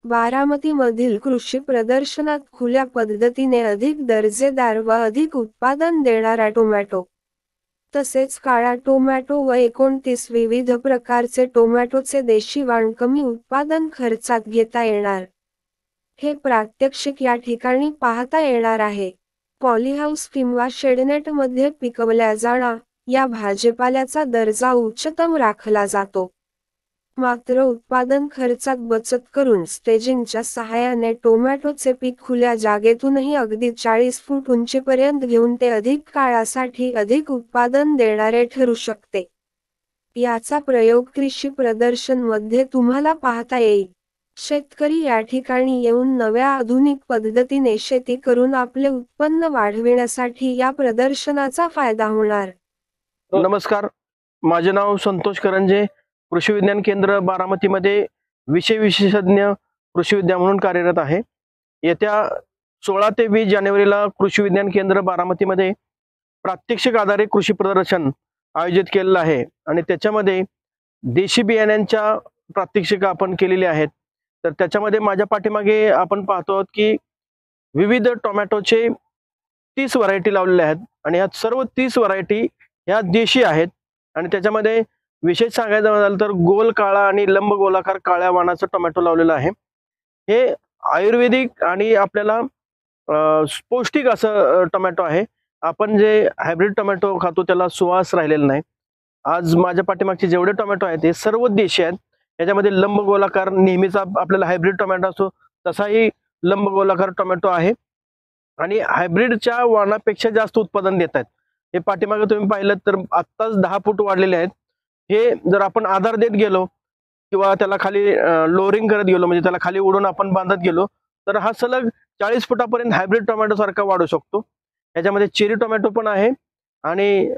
बारामतीमधील कृषी प्रदर्शनात खुल्या पद्धतीने अधिक दर्जेदार व अधिक उत्पादन देणारा टोमॅटो, तसेच काळा टोमॅटो व 29 विविध प्रकारचे टोमॅटोचे देशी वाण कमी उत्पादन खर्चात घेता येणार, हे प्रात्यक्षिक या ठिकाणी पाहता येणार आहे। पॉलीहाऊस किंवा शेडनेटमध्ये पिकवल्या जाणा या भाजीपाल्याचा दर्जा उच्चतम राखला जातो, मात्र उत्पादन खर्चात बचत करून स्टेजिंगच्या सहाय्याने टोमॅटोचे पीक खुल्या जागेतूनही अगदी 40 फूट उंचीपर्यंत घेऊन ते अधिक काळासाठी अधिक उत्पादन देणारे ठरू शकते। याचा प्रयोग कृषी प्रदर्शन मध्ये तुम्हाला पाहता येईल। शेतकरी या ठिकाणी येऊन नव्या आधुनिक पद्धतीने शेती करून आपले उत्पन्न वाढविण्यासाठी या प्रदर्शनाचा फायदा होणार। नमस्कार, माझे नाव संतोष करंजे, कृषी विज्ञान केंद्र बारामतीमध्ये विषय विशेषज्ञ कृषी विद्या म्हणून कार्यरत आहे। येत्या 16 ते 20 जानेवारीला कृषी विज्ञान केंद्र बारामतीमध्ये प्रात्यक्षिक आधारित कृषी प्रदर्शन आयोजित केलेलं आहे आणि त्याच्यामध्ये देशी बियाण्यांच्या प्रात्यक्षिक आपण केलेले आहेत। तर त्याच्यामध्ये माझ्या पाठीमागे आपण पाहतो की विविध टोमॅटोचे 30 व्हरायटी लावलेल्या आहेत आणि या सर्व 30 व्हरायटी ह्या देशी आहेत आणि त्याच्यामध्ये विशेष सांगायचं झालं तर गोल काळा आणि लंब गोलाकार काळ्या वाणाचं टोमॅटो लावलेलं आहे। हे आयुर्वेदिक आणि आपल्याला पौष्टिक असं टोमॅटो आहे। आपण जे हायब्रिड टोमॅटो खातो त्याला सुवास राहिलेला नाही। आज माझ्या पाठीमागचे जेवढे टोमॅटो आहेत ते सर्व देशी आहेत। याच्यामध्ये लंब गोलाकार नेहमीचा आपल्याला हायब्रिड टोमॅटो असतो तसाही लंब गोलाकार टोमॅटो आहे आणि हायब्रिडच्या वाणापेक्षा जास्त उत्पादन देत आहेत। हे पाठीमागे तुम्ही पाहिलं तर आत्ताच 10 फूट वाढलेले आहेत। हे जर आपण आधार देत गेलो किंवा त्याला खाली लोअरिंग करत गेलो म्हणजे त्याला खाली उडून आपण बांधत गेलो तर हा सलग 40 फुटापर्यंत हायब्रिड टोमॅटो सारखा वाढू शकतो। याच्यामध्ये चेरी टोमॅटो पण आहे आणि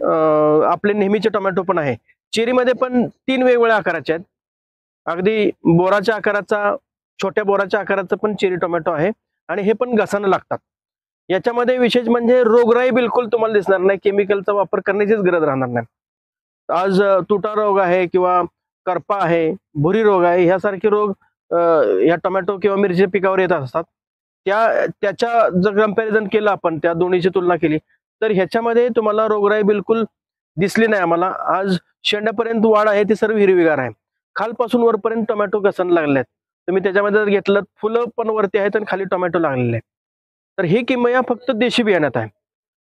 आपले नेहमीचे टोमॅटो पण आहे। चेरीमध्ये पण 3 वेगवेगळ्या आकाराचे आहेत। अगदी बोराच्या आकाराचा, छोट्या बोराच्या आकाराचा पण चेरी टोमॅटो आहे आणि हे पण घसानं लागतात। याच्यामध्ये विशेष म्हणजे रोगराई बिलकुल तुम्हाला दिसणार नाही, केमिकलचा वापर करण्याचीच गरज राहणार नाही। आज तुटा रोग आहे किंवा करपा आहे, भुरी रोग आहे, ह्यासारखे रोग या टोमॅटो किंवा मिरची पिकावर येत असतात। त्याच्या जर कंपॅरिझन केलं आपण, त्या दोन्हीची तुलना केली तर ह्याच्यामध्ये तुम्हाला रोगराई बिलकुल दिसली नाही आम्हाला। आज शेंड्यापर्यंत वाढ आहे ती सर्व हिरवीगार आहे, खालपासून वरपर्यंत टोमॅटो घसन लागले आहेत। तुम्ही त्याच्यामध्ये जर घेतलं फुलं पण वरती आहेत आणि खाली टोमॅटो लागलेले आहेत। तर ही किमया फक्त देशी बियाण्यात आहे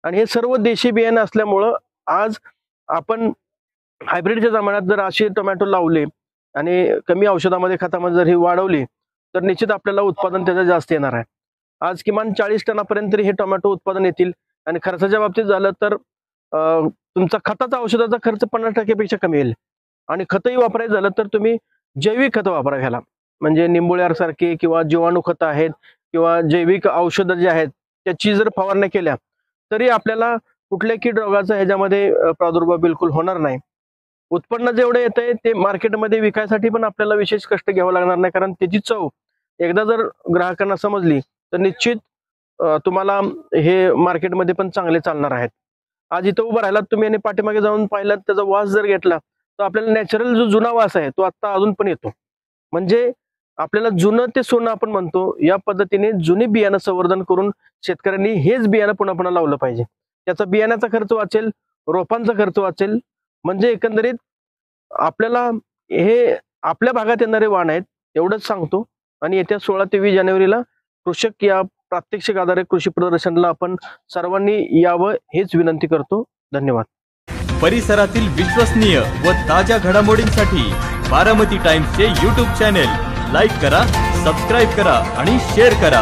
आणि हे सर्व देशी बियाणे असल्यामुळं आज आपण हायब्रिडच्या जमान्यात जर असे टोमॅटो लावले आणि कमी औषधामध्ये खतामध्ये जर ही वाढवली तर निश्चित आपल्याला उत्पादन त्याचं जास्त येणार आहे। आज किमान 40 टनापर्यंत तरी हे टोमॅटो उत्पादन येतील आणि खर्चाच्या बाबतीत झालं तर तुमचा खताचा औषधाचा खर्च 50% पेक्षा कमी येईल आणि खतही वापरायचं झालं तर तुम्ही जैविक खतं वापरा घ्याला, म्हणजे निंबोळ्यासारखे किंवा जीवाणू खतं आहेत किंवा जैविक औषधं जे आहेत त्याची जर फवारणी केल्या तरी आपल्याला कुठल्या कीड रोगाचा ह्याच्यामध्ये प्रादुर्भाव बिलकुल होणार नाही। उत्पन्न जेवढे येतंय ते मार्केटमध्ये विकायसाठी पण आपल्याला विशेष कष्ट घ्यावं लागणार नाही, कारण त्याची चव एकदा जर ग्राहकांना समजली तर निश्चित तुम्हाला हे मार्केटमध्ये पण चांगले चालणार आहेत। आज इथं उभं राहिलात तुम्ही आणि पाठीमागे जाऊन पाहिलात, त्याचा वास जर घेतला तर आपल्याला नॅचरल जो जुना वास आहे तो आता अजून पण येतो। म्हणजे आपल्याला जुनं ते सोनं आपण म्हणतो, या पद्धतीने जुनी बियाणं संवर्धन करून शेतकऱ्यांनी हेच बियाणं पुन्हा पुन्हा लावलं पाहिजे। त्याचा बियाण्याचा खर्च वाचेल, रोपांचा खर्च वाचेल, म्हणजे एकंदरीत आपल्याला हे आपल्या भागात येणारे वाण आहेत एवढंच सांगतो। आणि येत्या 16 ते 20 जानेवारीला कृषक या प्रात्यक्षिक आधारित कृषी प्रदर्शनाला आपण सर्वांनी यावं हेच विनंती करतो। धन्यवाद। परिसरातील विश्वसनीय व ताज्या घडामोडींसाठी बारामती टाइम्सचे YouTube चॅनेल लाईक करा, सबस्क्राइब करा आणि शेअर करा।